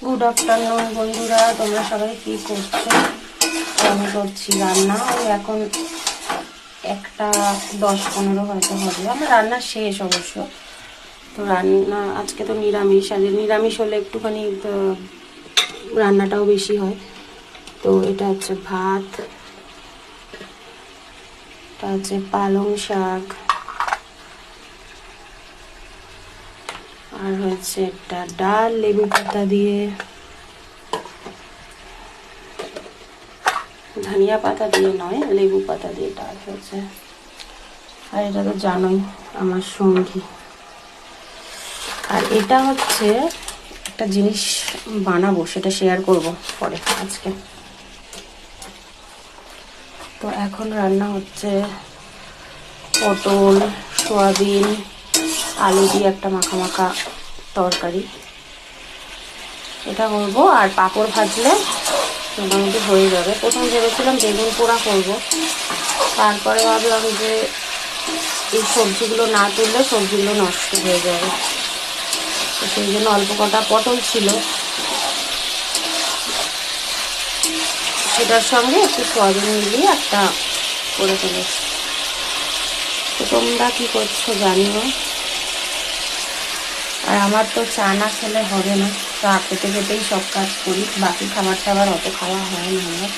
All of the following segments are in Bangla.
গুড আফটারনুন বন্ধুরা, তোমরা সবাই কি করছো? আমি করছি রান্না। ওই এখন 1:10-15 হয়তো হবে। আমার রান্না শেষ অবশ্য। তো রান্না আজকে তো নিরামিষ, আর নিরামিষ হলে একটুখানি রান্নাটাও বেশি হয়। তো এটা হচ্ছে ভাত, এটা হচ্ছে পালং শাক, আর হচ্ছে একটা ডাল লেবু পাতা দিয়ে, ধনিয়া পাতা দিয়ে নয়, লেবু পাতা দিয়ে ডাল হয়েছে। আর এটা তো জানোই আমার সঙ্গী। আর এটা হচ্ছে একটা জিনিস বানাবো, সেটা শেয়ার করব পরে আজকে। তো এখন রান্না হচ্ছে পটল, সয়াবিন, আলু দিয়ে একটা মাখা মাখা তরকারি, এটা করবো। আর পাঁপড় ভাজলে মোটামুটি হয়ে যাবে। প্রথম ভেবেছিলাম বেগুন পোড়া করবো, তারপরে ভাবলাম যে এই সবজিগুলো না তুললে সবজিগুলো নষ্ট হয়ে যাবে। তো সেই জন্য অল্প কটা পটল ছিল, সেটার সঙ্গে একটু সয়াবিন মিলিয়ে একটা করে ফেলেছি। তো তোমরা কী করছো জানিও। আর আমার তো চা না খেলে হবে না, চা খেতে খেতেই সব কাজ করি, বাকি খাবার টাবার অত খাওয়া হয় না আমার।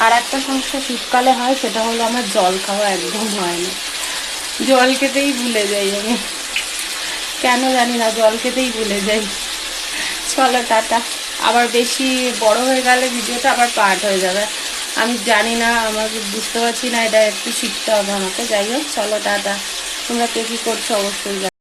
আর একটা সমস্যা শীতকালে হয়, সেটা হলো আমার জল খাওয়া একদম হয় না। জল খেতেই ভুলে যাই আমি, কেন জানি না, জল খেতেই ভুলে যাই। চলো টাটা। আবার বেশি বড় হয়ে গেলে ভিডিওটা আবার পার্ট হয়ে যাবে, আমি জানি না, আমাকে বুঝতে পারছি না, এটা একটু শিখতে হবে আমাকে। যাই হোক, চলো টাটা। তোমরা কে কী করছো অবশ্যই।